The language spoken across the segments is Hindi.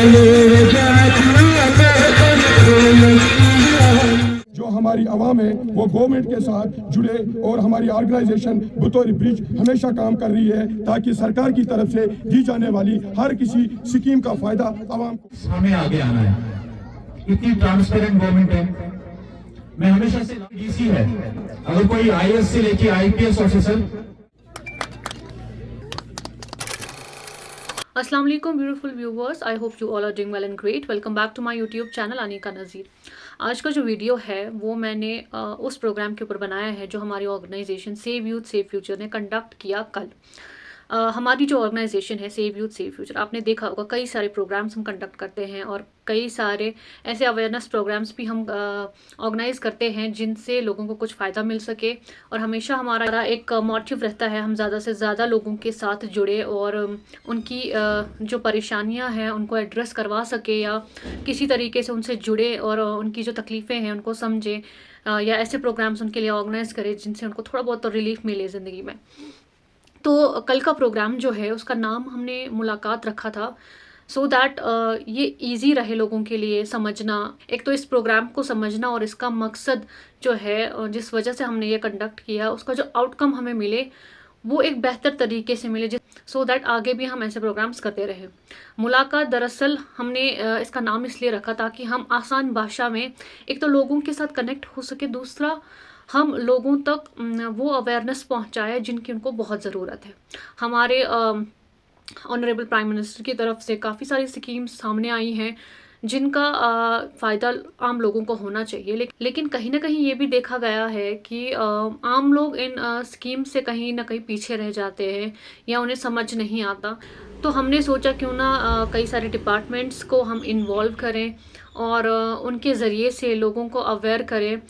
जो हमारी आवाम है वो गवर्नमेंट के साथ जुड़े और हमारी ऑर्गेनाइजेशन बतौर ब्रिज हमेशा काम कर रही है ताकि सरकार की तरफ से दी जाने वाली हर किसी स्कीम का फायदा आवाम को। हमें आगे आना है, इतनी ट्रांसपेरेंट गवर्नमेंट है। मैं हमेशा से डीसी है, अगर कोई आईएएस से लेके आईपीएस ऑफिसर। अस्सलाम वालेकुम beautiful viewers, I hope you all are doing well and great. Welcome back to my YouTube channel Anika Nazir. आज का जो वीडियो है वो मैंने उस प्रोग्राम के ऊपर बनाया है जो हमारी organisation save youth save future ने कंडक्ट किया कल। हमारी जो ऑर्गेनाइजेशन है सेव यूथ सेव फ्यूचर, आपने देखा होगा कई सारे प्रोग्राम्स हम कंडक्ट करते हैं और कई सारे ऐसे अवेयरनेस प्रोग्राम्स भी हम ऑर्गेनाइज करते हैं जिनसे लोगों को कुछ फ़ायदा मिल सके। और हमेशा हमारा एक मोटिव रहता है हम ज़्यादा से ज़्यादा लोगों के साथ जुड़े और उनकी जो परेशानियां हैं उनको एड्रेस करवा सके या किसी तरीके से उनसे जुड़े और उनकी जो तकलीफ़ें हैं उनको समझें या ऐसे प्रोग्राम्स उनके लिए ऑर्गेनाइज करें जिनसे उनको थोड़ा बहुत तो रिलीफ मिले ज़िंदगी में। तो कल का प्रोग्राम जो है उसका नाम हमने मुलाकात रखा था सो दैट ये इजी रहे लोगों के लिए समझना। एक तो इस प्रोग्राम को समझना और इसका मकसद जो है जिस वजह से हमने ये कंडक्ट किया उसका जो आउटकम हमें मिले वो एक बेहतर तरीके से मिले सो दैट आगे भी हम ऐसे प्रोग्राम्स करते रहे। मुलाकात दरअसल हमने इसका नाम इसलिए रखा ताकि हम आसान भाषा में एक तो लोगों के साथ कनेक्ट हो सके, दूसरा हम लोगों तक वो अवेयरनेस पहुंचाए जिनकी उनको बहुत ज़रूरत है। हमारे ऑनरेबल प्राइम मिनिस्टर की तरफ से काफ़ी सारी स्कीम्स सामने आई हैं जिनका फ़ायदा आम लोगों को होना चाहिए, लेकिन कहीं ना कहीं ये भी देखा गया है कि आम लोग इन स्कीम से कहीं ना कहीं पीछे रह जाते हैं या उन्हें समझ नहीं आता। तो हमने सोचा क्यों ना कई सारे डिपार्टमेंट्स को हम इन्वॉल्व करें और उनके ज़रिए से लोगों को अवेयर करें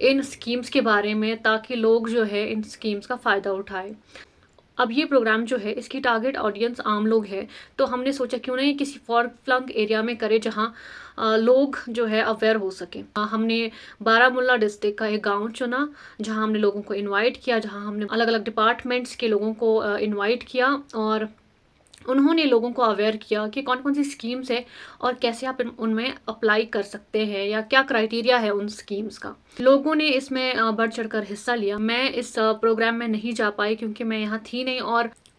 इन स्कीम्स के बारे में ताकि लोग जो है इन स्कीम्स का फ़ायदा उठाए। अब ये प्रोग्राम जो है इसकी टारगेट ऑडियंस आम लोग है, तो हमने सोचा क्यों नहीं किसी फॉर फ्लंग एरिया में करें जहाँ लोग जो है अवेयर हो सके। हमने बारामुल्ला डिस्ट्रिक्ट का एक गांव चुना जहाँ हमने लोगों को इनवाइट किया, जहाँ हमने अलग अलग डिपार्टमेंट्स के लोगों को इनवाइट किया और उन्होंने लोगों को अवेयर किया कि कौन कौन सी स्कीम्स है और कैसे आप उनमें अप्लाई कर सकते हैं या क्या क्राइटेरिया है उन स्कीम्स का। लोगों ने इसमें बढ़ चढ़कर हिस्सा लिया। मैं इस प्रोग्राम में नहीं जा पाई क्योंकि मैं यहाँ थी नहीं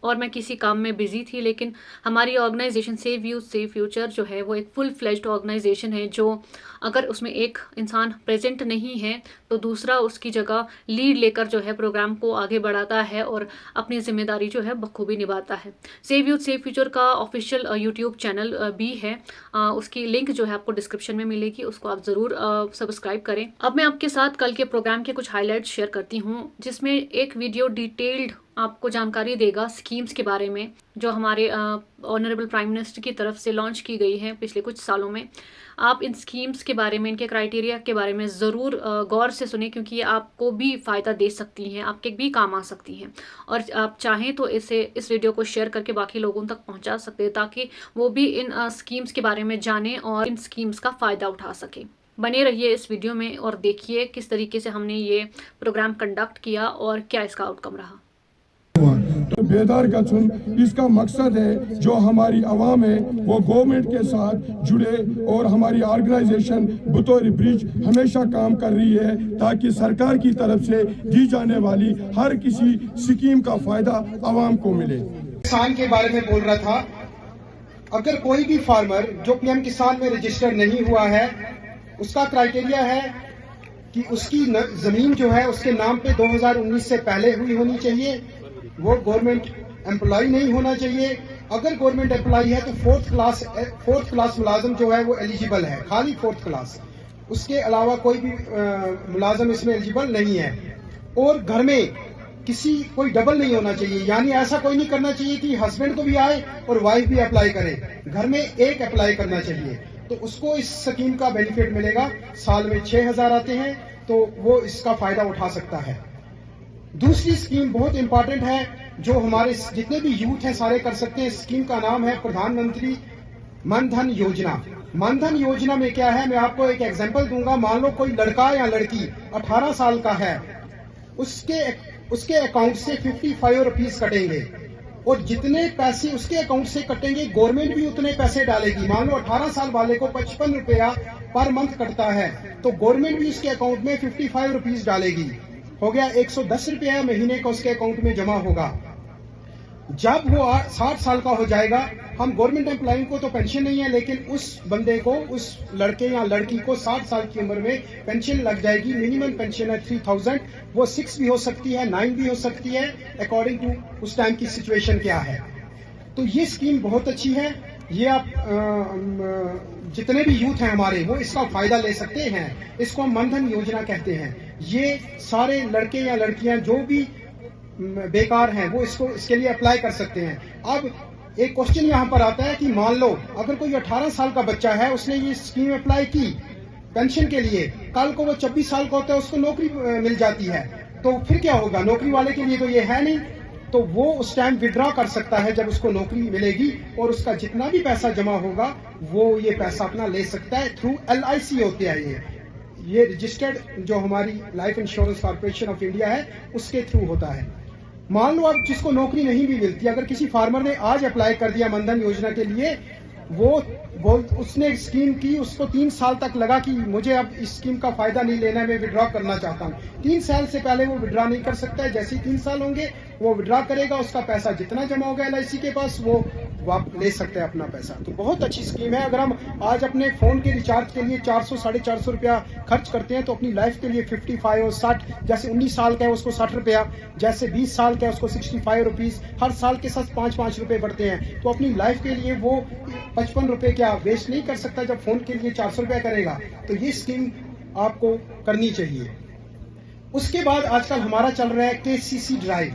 और मैं किसी काम में बिजी थी, लेकिन हमारी organisation save youth save future जो है वो एक फुल फ्लेज्ड ऑर्गेनाइजेशन है जो अगर उसमें एक इंसान प्रेजेंट नहीं है तो दूसरा उसकी जगह लीड लेकर जो है प्रोग्राम को आगे बढ़ाता है और अपनी जिम्मेदारी जो है बखूबी निभाता है। सेव यूथ सेव फ्यूचर का ऑफिशियल यूट्यूब चैनल भी है, उसकी लिंक जो है आपको डिस्क्रिप्शन में मिलेगी, उसको आप ज़रूर सब्सक्राइब करें। अब मैं आपके साथ कल के प्रोग्राम के कुछ हाईलाइट्स शेयर करती हूँ जिसमें एक वीडियो डिटेल्ड आपको जानकारी देगा स्कीम्स के बारे में जो हमारे ऑनरेबल प्राइम मिनिस्टर की तरफ से लॉन्च की गई है पिछले कुछ सालों में। आप इन स्कीम्स के बारे में, इनके क्राइटेरिया के बारे में ज़रूर गौर से सुने क्योंकि ये आपको भी फ़ायदा दे सकती हैं, आपके भी काम आ सकती हैं और आप चाहें तो इस वीडियो को शेयर करके बाकी लोगों तक पहुंचा सकते हैं ताकि वो भी इन स्कीम्स के बारे में जानें और इन स्कीम्स का फ़ायदा उठा सकें। बने रहिए इस वीडियो में और देखिए किस तरीके से हमने ये प्रोग्राम कंडक्ट किया और क्या इसका आउटकम रहा। तो बेदार का सुन इसका मकसद है जो हमारी आवाम है वो गवर्नमेंट के साथ जुड़े और हमारी ऑर्गेनाइजेशन बतौर ब्रिज हमेशा काम कर रही है ताकि सरकार की तरफ से दी जाने वाली हर किसी स्कीम का फायदा आवाम को मिले। किसान के बारे में बोल रहा था, अगर कोई भी फार्मर जो पीएम किसान में रजिस्टर नहीं हुआ है उसका क्राइटेरिया है कि उसकी जमीन जो है उसके नाम पे 2019 से पहले हुई होनी चाहिए, वो गवर्नमेंट एम्प्लॉय नहीं होना चाहिए। अगर गवर्नमेंट एम्प्लॉय है तो फोर्थ क्लास मुलाजम जो है वो एलिजिबल है, खाली फोर्थ क्लास, उसके अलावा कोई भी मुलाजम इसमें एलिजिबल नहीं है। और घर में कोई डबल नहीं होना चाहिए, यानी ऐसा कोई नहीं करना चाहिए कि हस्बैंड को भी आए और वाइफ भी अप्लाई करे, घर में एक अप्लाई करना चाहिए तो उसको इस स्कीम का बेनिफिट मिलेगा। साल में 6,000 आते हैं तो वो इसका फायदा उठा सकता है। दूसरी स्कीम बहुत इंपॉर्टेंट है जो हमारे जितने भी यूथ हैं सारे कर सकते हैं। स्कीम का नाम है प्रधानमंत्री मन धन योजना। मन धन योजना में क्या है, मैं आपको एक एग्जांपल दूंगा। मान लो कोई लड़का या लड़की 18 साल का है, उसके अकाउंट से 55 रुपीज कटेंगे और जितने पैसे उसके अकाउंट से कटेंगे गवर्नमेंट भी उतने पैसे डालेगी। मान लो 18 साल वाले को 55 रुपया पर मंथ कटता है तो गवर्नमेंट भी उसके अकाउंट में 55 रुपीज डालेगी। हो गया 110 रुपया महीने का उसके अकाउंट में जमा होगा। जब वो 60 साल का हो जाएगा, हम गवर्नमेंट एम्प्लॉय को तो पेंशन नहीं है, लेकिन उस बंदे को, उस लड़के या लड़की को 60 साल की उम्र में पेंशन लग जाएगी। मिनिमम पेंशन है 3000, वो 6 भी हो सकती है, 9 भी हो सकती है, अकॉर्डिंग टू उस टाइम की सिचुएशन क्या है। तो ये स्कीम बहुत अच्छी है। ये आप जितने भी यूथ हैं हमारे, वो इसका फायदा ले सकते हैं। इसको हम मनधन योजना कहते हैं। ये सारे लड़के या लड़कियां जो भी बेकार हैं वो इसके लिए अप्लाई कर सकते हैं। अब एक क्वेश्चन यहाँ पर आता है कि मान लो अगर कोई 18 साल का बच्चा है, उसने ये स्कीम अप्लाई की पेंशन के लिए, कल को वो 26 साल का होता है, उसको नौकरी मिल जाती है, तो फिर क्या होगा? नौकरी वाले के लिए तो ये है नहीं, तो वो उस टाइम विड्रॉ कर सकता है जब उसको नौकरी मिलेगी, और उसका जितना भी पैसा जमा होगा वो ये पैसा अपना ले सकता है। थ्रू LIC होते हैं ये रजिस्टर्ड जो हमारी life insurance corporation of India है उसके थ्रू होता है। मान लो अब जिसको नौकरी नहीं भी मिलती, अगर किसी फार्मर ने आज अप्लाई कर दिया मनधन योजना के लिए, उसने स्कीम की, उसको 3 साल तक लगा कि मुझे अब इस स्कीम का फायदा नहीं लेना है, मैं विड्रॉ करना चाहता हूँ। 3 साल से पहले वो विड्रॉ नहीं कर सकता है। जैसे ही 3 साल होंगे वो विड्रॉ करेगा, उसका पैसा जितना जमा होगा LIC के पास वो ले सकते हैं अपना पैसा। तो बहुत अच्छी स्कीम है। अगर हम आज अपने फोन के रिचार्ज के लिए 400-450 रुपया खर्च करते हैं तो अपनी लाइफ के लिए 55 और 60, जैसे 19 साल का है उसको 60 रुपया, जैसे 20 साल का है उसको 65 रुपीज, हर साल के साथ 5-5 रुपए बढ़ते हैं। तो अपनी लाइफ के लिए वो 55 रुपए क्या वेस्ट नहीं कर सकता जब फोन के लिए 400 रुपया करेगा। तो ये स्कीम आपको करनी चाहिए। उसके बाद आजकल हमारा चल रहा है KCC ड्राइव।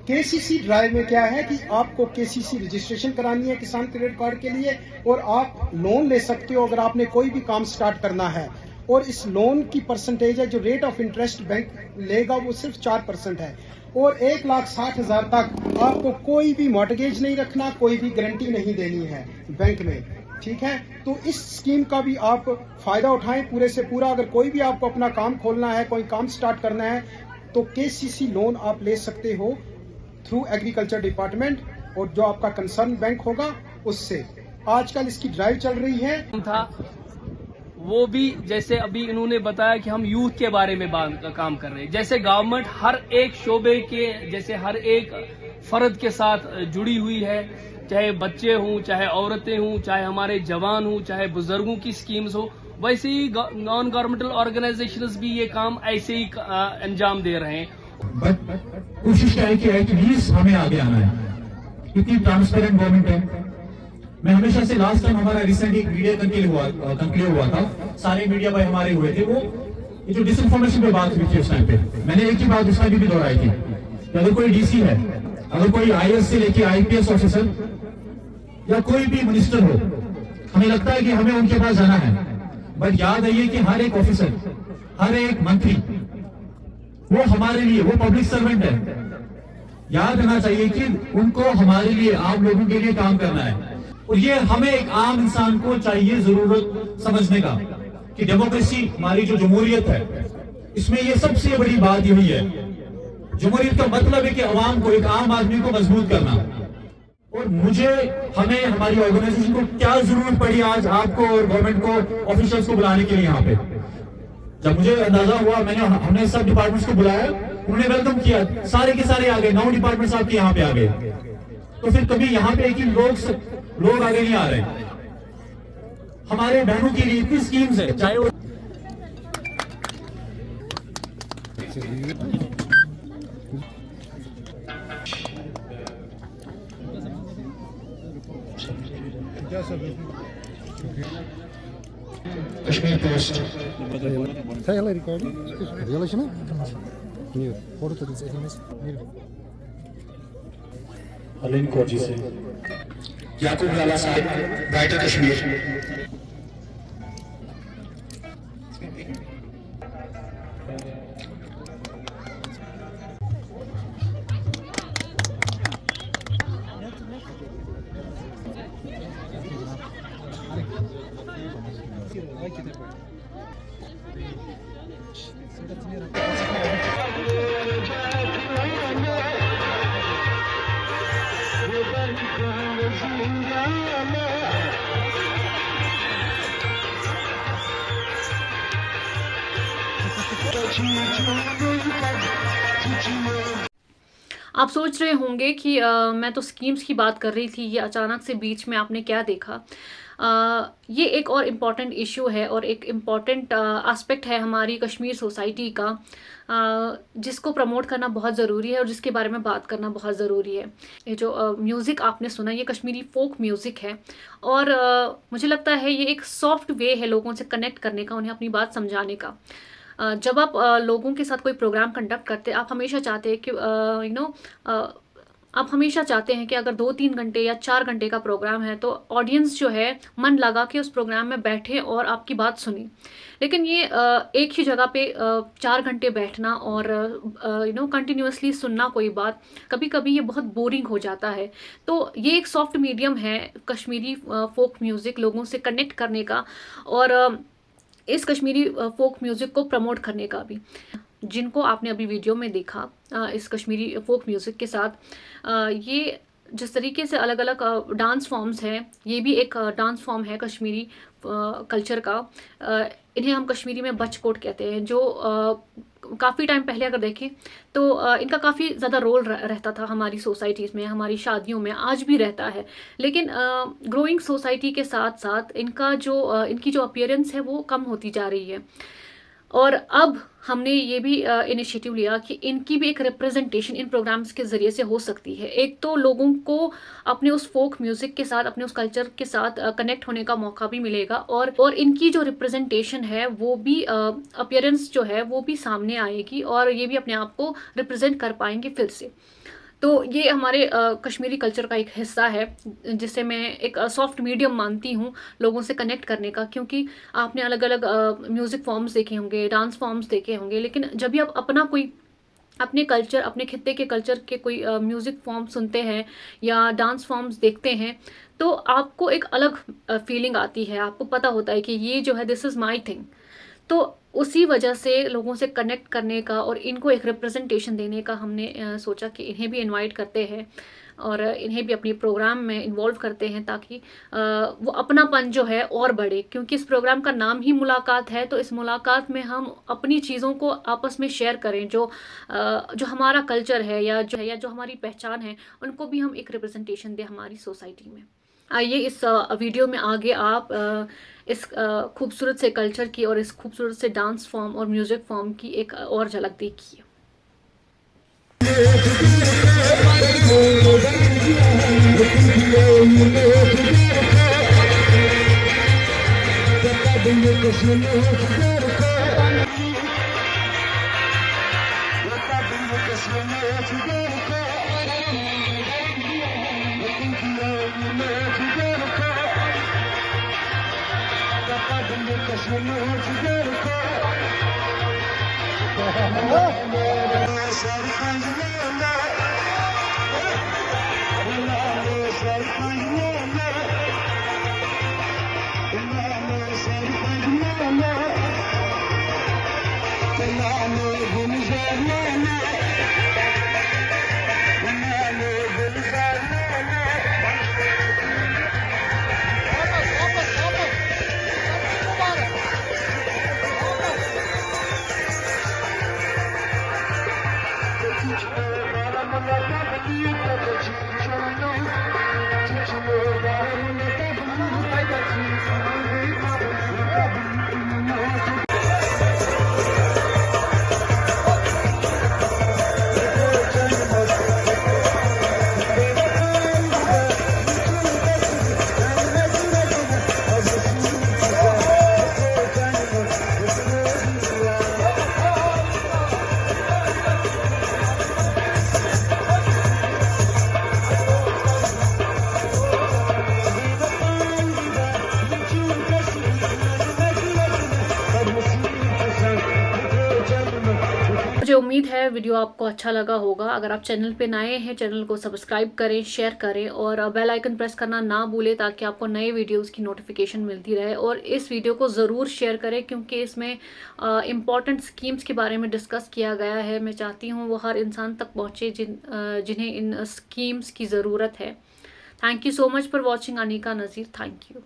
KCC ड्राइव में क्या है कि आपको KCC रजिस्ट्रेशन करानी है किसान क्रेडिट कार्ड के लिए, और आप लोन ले सकते हो अगर आपने कोई भी काम स्टार्ट करना है। और इस लोन की परसेंटेज है, जो रेट ऑफ इंटरेस्ट बैंक लेगा वो सिर्फ 4% है, और 1,60,000 तक आपको कोई भी मॉर्टगेज नहीं रखना, कोई भी गारंटी नहीं देनी है बैंक में। ठीक है, तो इस स्कीम का भी आप फायदा उठाएं पूरे से पूरा। अगर कोई भी आपको अपना काम खोलना है, कोई काम स्टार्ट करना है, तो KCC लोन आप ले सकते हो थ्रू एग्रीकल्चर डिपार्टमेंट, और जो आपका कंसर्न बैंक होगा उससे। आजकल इसकी ड्राइव चल रही है। था वो भी जैसे अभी इन्होंने बताया कि हम यूथ के बारे में काम कर रहे हैं। जैसे गवर्नमेंट हर एक शोबे के, जैसे हर एक फर्द के साथ जुड़ी हुई है, चाहे बच्चे हों, चाहे औरतें हों, चाहे हमारे जवान हों, चाहे बुजुर्गों की स्कीम्स हो, वैसे ही नॉन गवर्नमेंटल ऑर्गेनाइजेशंस भी ये काम ऐसे ही अंजाम दे रहे हैं। बट कोशिश क्या है कि एटलीस्ट हमें आगे आना है। इतनी ट्रांसपेरेंट गवर्नमेंट है। मैं हमेशा से, लास्ट टाइम हमारा रिसेंट एक मीडिया कंक्लेव हुआ था, सारे मीडिया भाई हमारे हुए थे, वो ये जो डिसइंफॉर्मेशन पे बात हुई थी उस टाइम पे, मैंने एक ही बात उस टाइम भी दोहराई थी कि अगर कोई DC है, अगर कोई IAS से लेके IPS ऑफिसर या कोई भी मिनिस्टर हो, हमें लगता है कि हमें उनके पास जाना है, बट याद रहिए कि हर एक ऑफिसर, हर एक मंत्री वो हमारे लिए, वो पब्लिक सर्वेंट है। याद रखना चाहिए कि उनको हमारे लिए, आम लोगों के लिए काम करना है। और ये हमें एक आम इंसान को चाहिए जरूरत समझने का कि डेमोक्रेसी, हमारी जो जमहूरियत है, इसमें ये सबसे बड़ी बात यही है। जमहूरियत का मतलब है कि अवाम को, एक आम आदमी को मजबूत करना। और हमें हमारी ऑर्गेनाइजेशन को क्या जरूरत पड़ी आज आपको और गवर्नमेंट को, ऑफिशियल्स को बुलाने के लिए यहाँ पे। जब मुझे अंदाजा हुआ, हमने सब डिपार्टमेंट्स को बुलाया, उन्होंने वेलकम किया, सारे के सारे आ गए, 9 डिपार्टमेंट्स आपके यहाँ पे आ गए। तो फिर कभी यहाँ पे एक ही लोग आगे नहीं आ रहे। हमारे बहनों के लिए इतनी स्कीम्स है, चाहे वो Kashmir Post. Hele recording. Делаешь, ну? Нет. Фото тут занимаешь. अलिन कोची से याकूब लाला साहब, ब्राइटर कश्मीर। आप सोच रहे होंगे कि मैं तो स्कीम्स की बात कर रही थी, ये अचानक से बीच में आपने क्या देखा। ये एक और इम्पॉर्टेंट इशू है और एक इम्पॉर्टेंट एस्पेक्ट है हमारी कश्मीर सोसाइटी का, जिसको प्रमोट करना बहुत ज़रूरी है और जिसके बारे में बात करना बहुत ज़रूरी है। ये जो म्यूज़िक आपने सुना, ये कश्मीरी फोक म्यूज़िक है और मुझे लगता है ये एक सॉफ्ट वे है लोगों से कनेक्ट करने का, उन्हें अपनी बात समझाने का। जब आप लोगों के साथ कोई प्रोग्राम कंडक्ट करते हैं, आप हमेशा चाहते हैं कि आप हमेशा चाहते हैं कि अगर 2-3 घंटे या 4 घंटे का प्रोग्राम है तो ऑडियंस जो है मन लगा के उस प्रोग्राम में बैठे और आपकी बात सुनी। लेकिन ये एक ही जगह पे 4 घंटे बैठना और कंटिन्यूअसली सुनना कोई बात, कभी कभी ये बहुत बोरिंग हो जाता है। तो ये एक सॉफ्ट मीडियम है कश्मीरी फोक म्यूज़िक लोगों से कनेक्ट करने का और इस कश्मीरी फोक म्यूज़िक को प्रमोट करने का भी। जिनको आपने अभी वीडियो में देखा इस कश्मीरी फोक म्यूज़िक के साथ, ये जिस तरीके से अलग अलग डांस फॉर्म्स हैं, ये भी एक डांस फॉर्म है कश्मीरी कल्चर का। इन्हें हम कश्मीरी में बचकोट कहते हैं, जो काफ़ी टाइम पहले अगर देखें तो इनका काफ़ी ज़्यादा रोल रहता था हमारी सोसाइटीज़ में, हमारी शादियों में, आज भी रहता है। लेकिन ग्रोइंग सोसाइटी के साथ साथ इनकी जो अपीयरेंस है वो कम होती जा रही है और अब हमने ये भी इनिशिएटिव लिया कि इनकी भी एक रिप्रेजेंटेशन इन प्रोग्राम्स के ज़रिए से हो सकती है। एक तो लोगों को अपने उस फोक म्यूज़िक के साथ, अपने उस कल्चर के साथ कनेक्ट होने का मौका भी मिलेगा और इनकी जो रिप्रेजेंटेशन है वो भी अपीयरेंस जो है वो भी सामने आएगी और ये भी अपने आप को रिप्रेजेंट कर पाएंगे फिर से। तो ये हमारे कश्मीरी कल्चर का एक हिस्सा है जिसे मैं एक सॉफ्ट मीडियम मानती हूँ लोगों से कनेक्ट करने का, क्योंकि आपने अलग अलग म्यूज़िक फॉर्म्स देखे होंगे, डांस फॉर्म्स देखे होंगे, लेकिन जब भी आप अपने कल्चर, अपने खित्ते के कल्चर के कोई म्यूज़िक फॉर्म सुनते हैं या डांस फॉर्म्स देखते हैं तो आपको एक अलग फीलिंग आती है, आपको पता होता है कि ये जो है दिस इज़ माई थिंग। तो उसी वजह से लोगों से कनेक्ट करने का और इनको एक रिप्रेजेंटेशन देने का हमने सोचा कि इन्हें भी इनवाइट करते हैं और इन्हें भी अपने प्रोग्राम में इन्वॉल्व करते हैं ताकि वो अपनापन जो है और बढ़े। क्योंकि इस प्रोग्राम का नाम ही मुलाकात है, तो इस मुलाकात में हम अपनी चीज़ों को आपस में शेयर करें, जो हमारा कल्चर है या जो हमारी पहचान है, उनको भी हम एक रिप्रेजेंटेशन दें हमारी सोसाइटी में। आइए इस वीडियो में आगे आप इस खूबसूरत से कल्चर की और इस खूबसूरत से डांस फॉर्म और म्यूज़िक फॉर्म की एक और झलक देखिए। मुझे उम्मीद है वीडियो आपको अच्छा लगा होगा। अगर आप चैनल पे नए हैं, चैनल को सब्सक्राइब करें, शेयर करें और बेल आइकन प्रेस करना ना भूलें ताकि आपको नए वीडियोस की नोटिफिकेशन मिलती रहे। और इस वीडियो को ज़रूर शेयर करें क्योंकि इसमें इम्पॉर्टेंट स्कीम्स के बारे में डिस्कस किया गया है। मैं चाहती हूँ वो हर इंसान तक पहुँचे जिन्हें इन स्कीम्स की ज़रूरत है। Thank you so much for watching. Anika Nazir, thank you.